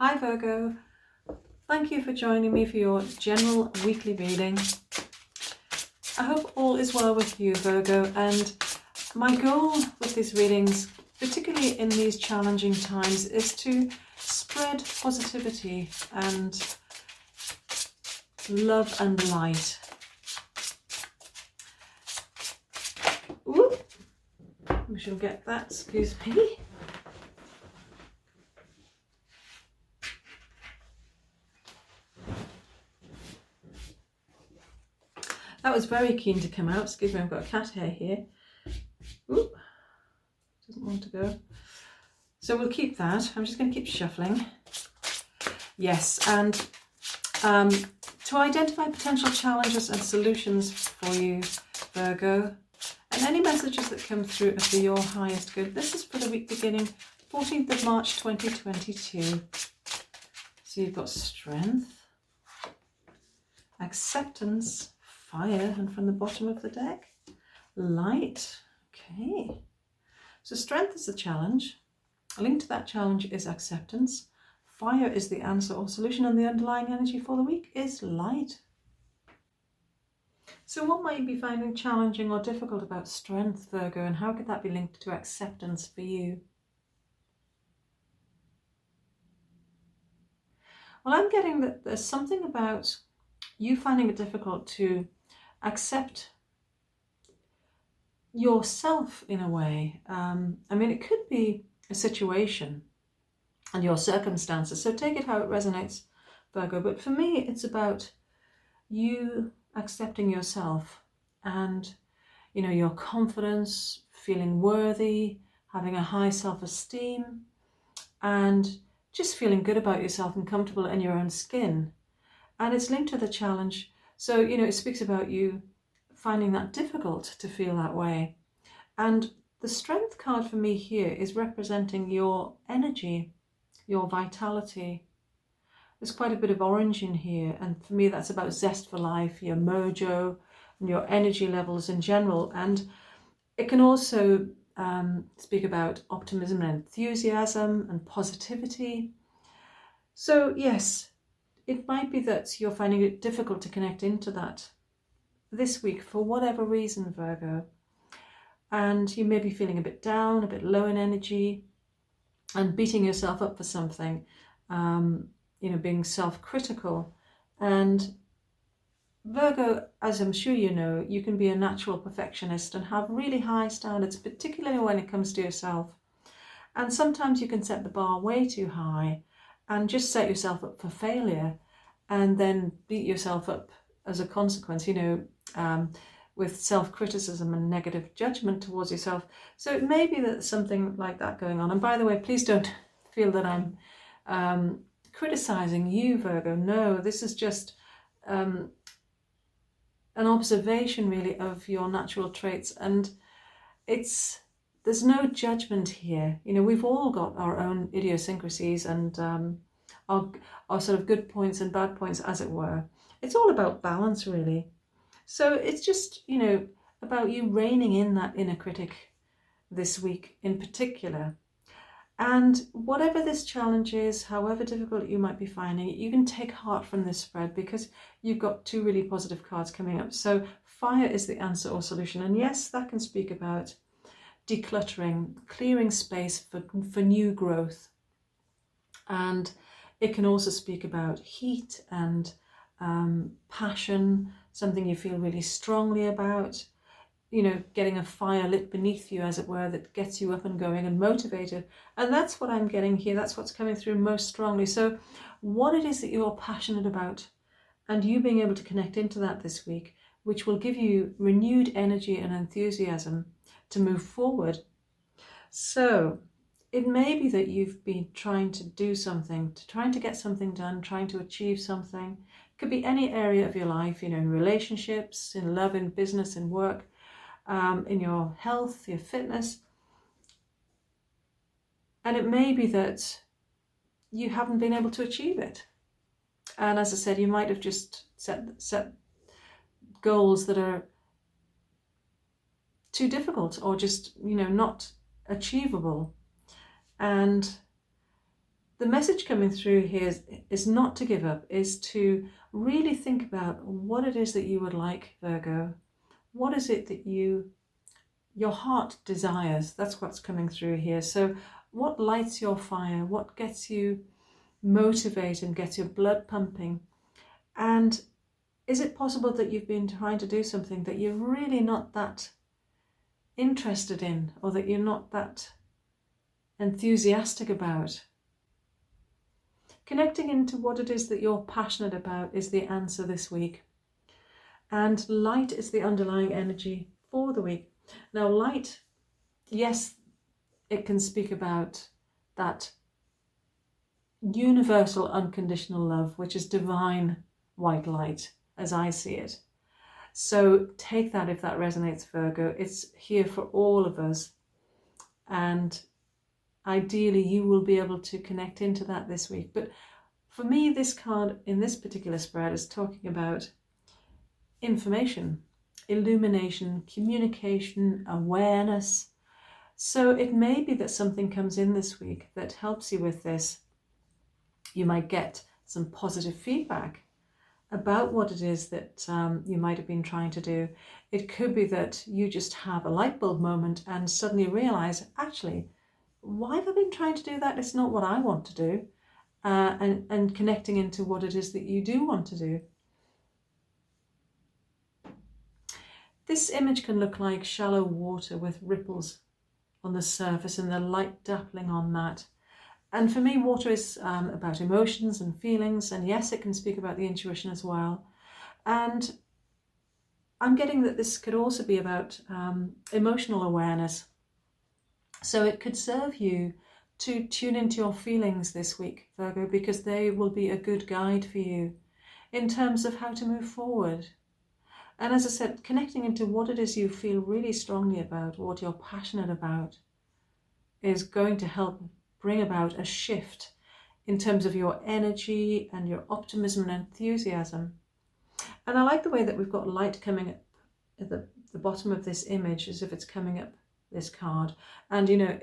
Hi Virgo, thank you for joining me for your general weekly reading. I hope all is well with you, Virgo, and my goal with these readings, particularly in these challenging times, is to spread positivity and love and light. Ooh, we shall get that, excuse me. That was very keen to come out. Excuse me, I've got a cat hair here. Ooh, doesn't want to go. So we'll keep that. I'm just going to keep shuffling. Yes, and to identify potential challenges and solutions for you, Virgo, and any messages that come through are for your highest good. This is for the week beginning 14th of March 2022. So you've got strength, acceptance, fire, and from the bottom of the deck, light. Okay, so strength is the challenge. A link to that challenge is acceptance. Fire is the answer or solution, and the underlying energy for the week is light. So what might you be finding challenging or difficult about strength, Virgo, and how could that be linked to acceptance for you? Well, I'm getting that there's something about you finding it difficult to accept yourself in a way. I mean, it could be a situation and your circumstances, so take it how it resonates, Virgo, but for me it's about you accepting yourself and, you know, your confidence, feeling worthy, having a high self-esteem, and just feeling good about yourself and comfortable in your own skin. And it's linked to the challenge, so, you know, it speaks about you finding that difficult to feel that way. And the strength card for me here is representing your energy, your vitality. There's quite a bit of orange in here, and for me that's about zest for life, your mojo and your energy levels in general. And it can also speak about optimism and enthusiasm and positivity. So yes, it might be that you're finding it difficult to connect into that this week for whatever reason, Virgo, and you may be feeling a bit down, a bit low in energy, and beating yourself up for something, you know, being self-critical. And Virgo, as I'm sure you know, you can be a natural perfectionist and have really high standards, particularly when it comes to yourself. And sometimes you can set the bar way too high and just set yourself up for failure and then beat yourself up as a consequence, you know, with self-criticism and negative judgment towards yourself. So it may be that there's something like that going on. And by the way, please don't feel that I'm criticizing you, Virgo. No, this is just an observation really of your natural traits, and there's no judgment here. You know, we've all got our own idiosyncrasies and our sort of good points and bad points, as it were. It's all about balance, really. So it's just, you know, about you reining in that inner critic this week in particular. And whatever this challenge is, however difficult you might be finding it, you can take heart from this spread because you've got two really positive cards coming up. So fire is the answer or solution. And yes, that can speak about decluttering, clearing space for new growth. And it can also speak about heat and passion, something you feel really strongly about, you know, getting a fire lit beneath you, as it were, that gets you up and going and motivated. And that's what I'm getting here. That's what's coming through most strongly. So what it is that you're passionate about and you being able to connect into that this week, which will give you renewed energy and enthusiasm to move forward. So it may be that you've been trying to do something, trying to get something done, trying to achieve something. It could be any area of your life, you know, in relationships, in love, in business, in work, in your health, your fitness. And it may be that you haven't been able to achieve it. And as I said, you might have just set goals that are too difficult or just, you know, not achievable. And the message coming through here is not to give up, is to really think about what it is that you would like, Virgo. What is it that your heart desires? That's what's coming through here. So what lights your fire? What gets you motivated and gets your blood pumping? And is it possible that you've been trying to do something that you're really not that interested in, or that you're not that enthusiastic about? Connecting into what it is that you're passionate about is the answer this week. And light is the underlying energy for the week. Now, light, yes, it can speak about that universal unconditional love, which is divine white light, as I see it. So take that if that resonates, Virgo. It's here for all of us. And ideally, you will be able to connect into that this week. But for me, this card in this particular spread is talking about information, illumination, communication, awareness. So it may be that something comes in this week that helps you with this. You might get some positive feedback about what it is that you might have been trying to do. It could be that you just have a light bulb moment and suddenly realize, actually, why have I been trying to do that? It's not what I want to do. And connecting into what it is that you do want to do. This image can look like shallow water with ripples on the surface and the light dappling on that. And for me, water is about emotions and feelings. And yes, it can speak about the intuition as well. And I'm getting that this could also be about emotional awareness. So it could serve you to tune into your feelings this week, Virgo, because they will be a good guide for you in terms of how to move forward. And as I said, connecting into what it is you feel really strongly about, what you're passionate about, is going to help bring about a shift in terms of your energy and your optimism and enthusiasm. And I like the way that we've got light coming up at the bottom of this image, as if it's coming up this card. And, you know,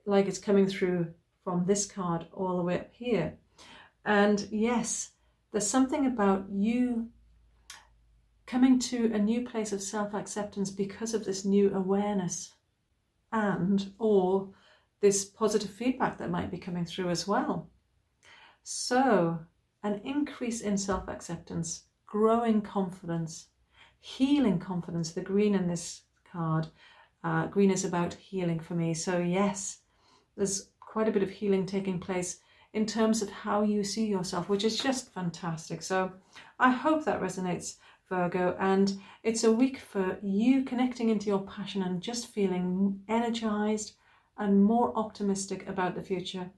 it's coming through from this card all the way up here. And yes, there's something about you coming to a new place of self-acceptance because of this new awareness or this positive feedback that might be coming through as well. So an increase in self-acceptance, growing confidence, healing confidence, the green in this card. Green is about healing for me. So yes, there's quite a bit of healing taking place in terms of how you see yourself, which is just fantastic. So I hope that resonates, Virgo, and it's a week for you connecting into your passion and just feeling energized and more optimistic about the future.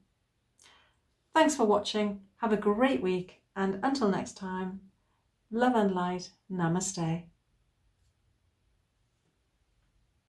Thanks for watching. Have a great week, and until next time, love and light. Namaste.